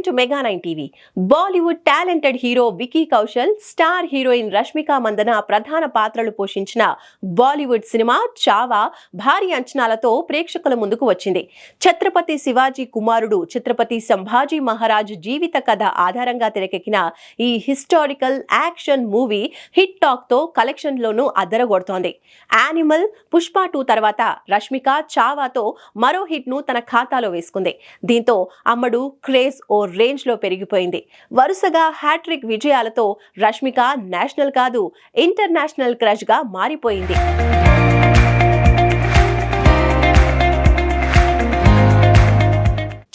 to Mega 9 TV. Bollywood talented hero Vicky Kaushal, star heroine Rashmika Mandanna ప్రధాన పాత్రలు పోషించిన బాలీవుడ్ సినిమా చావా భారీ అంచనాలతో ప్రేక్షకుల ముందుకు వచ్చింది. ఛత్రపతి శివాజీ కుమారుడు ఛత్రపతి సంభాజీ మహారాజ్ జీవిత కథ ఆధారంగా తెరకెక్కిన ఈ historical action movie hit talk తో కలెక్షన్ లోనూ అద్దరగొడుతోంది. యానిమల్, పుష్ప 2 తర్వాత రష్మిక చావాతో మరో హిట్ ను తన ఖాతాలో వేసుకుంది. దీంతో అమ్మడు క్రేజ్ ఓ రేంజ్ లో పెరిగిపోయింది. వరుసగా హ్యాట్రిక్ విజయాలతో రష్మిక నేషనల్ కాదు, ఇంటర్నేషనల్ క్రష్ గా మారిపోయింది.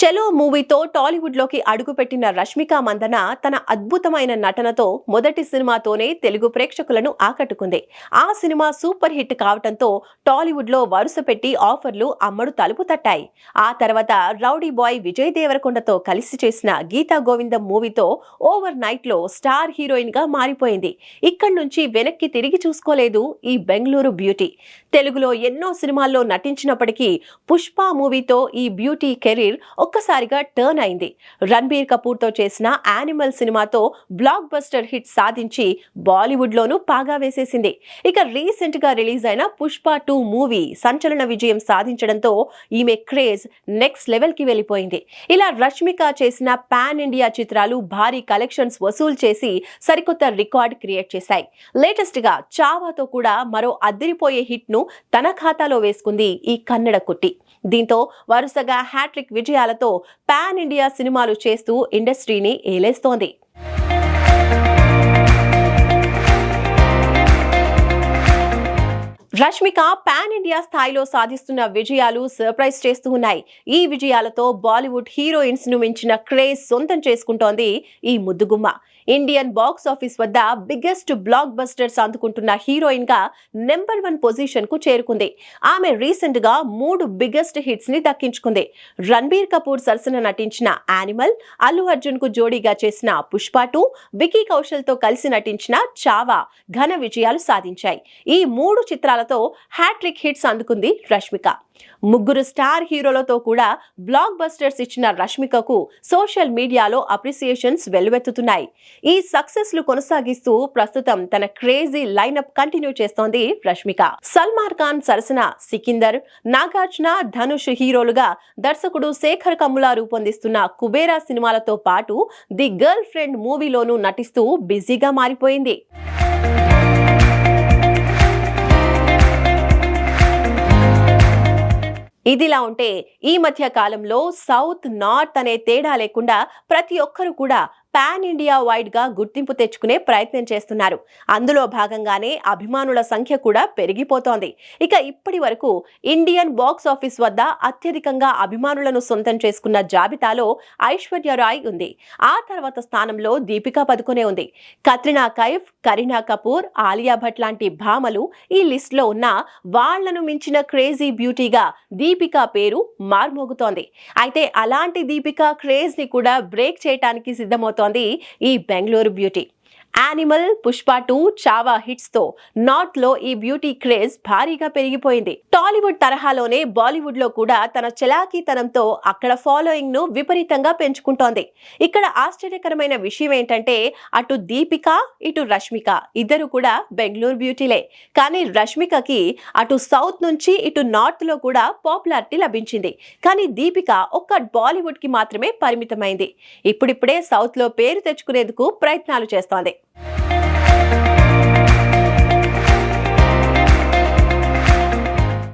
చలో మూవీతో టాలీవుడ్ లోకి అడుగుపెట్టిన రష్మిక మందన తన అద్భుతమైన నటనతో మొదటి సినిమాతోనే తెలుగు ప్రేక్షకులను ఆకట్టుకుంది. ఆ సినిమా సూపర్ హిట్ కావడంతో టాలీవుడ్ లో వరుస పెట్టి ఆఫర్లు అమ్మడు తలుపు తట్టాయి. ఆ తర్వాత రౌడీ బాయ్ విజయ్ దేవరకొండతో కలిసి చేసిన గీతా గోవిందం మూవీతో ఓవర్ నైట్ లో స్టార్ హీరోయిన్ గా మారిపోయింది. ఇక్కడి నుంచి వెనక్కి తిరిగి చూసుకోలేదు ఈ బెంగళూరు బ్యూటీ. తెలుగులో ఎన్నో సినిమాల్లో నటించినప్పటికీ పుష్ప మూవీతో ఈ బ్యూటీ కెరీర్ ఒక్కసారిగా టర్న్ అయింది. రణబీర్ కపూర్ తో చేసిన యానిమల్ సినిమాతో బ్లాక్ బస్టర్ హిట్ సాధించి బాలీవుడ్ లోనూ పాగా వేసేసింది. ఇక రీసెంట్ గా రిలీజ్ అయిన పుష్ప 2 మూవీ సంచలన విజయం సాధించడంతో ఈమె క్రేజ్ నెక్స్ట్ లెవెల్ కి వెళ్ళిపోయింది. ఇలా రష్మిక చేసిన పాన్ ఇండియా చిత్రాలు భారీ కలెక్షన్స్ వసూలు చేసి సరికొత్త రికార్డ్ క్రియేట్ చేశాయి. లేటెస్ట్ గా చావాతో కూడా మరో అదిరిపోయే హిట్ ను తన ఖాతాలో వేసుకుంది ఈ కన్నడ కుట్టి. దీంతో వరుసగా హ్యాట్రిక్ విజయాలతో పాన్ ఇండియా సినిమాలు చేస్తూ ఇండస్ట్రీని ఏలేస్తోంది. రష్మిక పాన్ ఇండియా స్థాయిలో సాధిస్తున్న విజయాలు సర్ప్రైజ్ చేస్తూ ఉన్నాయి. ఈ విజయాలతో బాలీవుడ్ హీరోయిన్స్ ను మించిన క్రేజ్ సొంతం చేసుకుంటోంది ఈ ముద్దుగుమ్మ. ఇండియన్ బాక్స్ ఆఫీస్ వద్ద బిగ్గెస్ట్ బ్లాక్ బస్టర్స్ అందుకుంటున్న హీరోయిన్ గా నెంబర్ 1 పొజిషన్ కు చేరుకుంది. ఆమె రీసెంట్ గా 3 బిగ్గెస్ట్ హిట్స్ ని దక్కించుకుంది. రణబీర్ కపూర్ సరసన నటించిన యానిమల్, అల్లు అర్జున్ కు జోడీగా చేసిన పుష్ప 2, వికీ కౌశల్ తో కలిసి నటించిన చావా ఘన విజయాలు సాధించాయి. ఈ 3 చిత్రాలతో హ్యాట్రిక్ హిట్స్ అందుకుంది రష్మిక. ముగ్గురు స్టార్ హీరోలతో కూడా బ్లాక్ బస్టర్స్ ఇచ్చిన రష్మికకు సోషల్ మీడియాలో అప్రిసియేషన్స్ వెల్లువెత్తుతున్నాయి. ఈ సక్సెస్ లు కొనసాగిస్తూ ప్రస్తుతం తన క్రేజీ లైనప్ కంటిన్యూ చేస్తోంది రష్మిక. సల్మాన్ ఖాన్ సరసన సికిందర్, నాగార్జున, ధనుష్ హీరోలుగా దర్శకుడు శేఖర్ కమ్ముల రూపొందిస్తున్న కుబేరా సినిమాలతో పాటు ది గర్ల్ ఫ్రెండ్ మూవీలోనూ నటిస్తూ బిజీగా మారిపోయింది. ఇదిలా ఉంటే ఈ మధ్య కాలంలో సౌత్, నార్త్ అనే తేడా లేకుండా ప్రతి ఒక్కరు కూడా పాన్ ఇండియా వైడ్ గా గుర్తింపు తెచ్చుకునే ప్రయత్నం చేస్తున్నారు. అందులో భాగంగానే అభిమానుల సంఖ్య కూడా పెరిగిపోతోంది. ఇక ఇప్పటి వరకు ఇండియన్ బాక్స్ ఆఫీస్ వద్ద అత్యధికంగా అభిమానులను సొంతం చేసుకున్న జాబితాలో ఐశ్వర్య రాయ్ ఉంది. ఆ తర్వాత స్థానంలో దీపికా పదుకొనే ఉంది. కత్రినా కైఫ్, కరీనా కపూర్, ఆలియా భట్ లాంటి భామలు ఈ లిస్ట్ లో ఉన్న వాళ్లను మించిన క్రేజీ బ్యూటీగా దీపికా పేరు మార్మోగుతోంది. అయితే అలాంటి దీపికా క్రేజ్ ని కూడా బ్రేక్ చేయడానికి సిద్ధమవుతోంది ఈ Bengaluru beauty. Animal, Pushpa 2, Chhaava hits తో నార్త్ లో ఈ బ్యూటీ క్రేజ్ భారీగా పెరిగిపోయింది. టాలీవుడ్ తరహాలోనే బాలీవుడ్ లో కూడా తన చలాకీతనంతో అక్కడ ఫాలోయింగ్ ను విపరీతంగా పెంచుకుంటోంది. ఇక్కడ ఆశ్చర్యకరమైన విషయం ఏంటంటే అటు దీపిక, ఇటు రష్మిక ఇద్దరు కూడా బెంగళూరు బ్యూటీలే. కానీ రష్మికకి అటు సౌత్ నుంచి ఇటు నార్త్ లో కూడా పాపులారిటీ లభించింది. కానీ దీపిక ఒక్క బాలీవుడ్ కి మాత్రమే పరిమితమైంది. ఇప్పుడిప్పుడే సౌత్ లో పేరు తెచ్చుకునేందుకు ప్రయత్నాలు చేస్తోంది.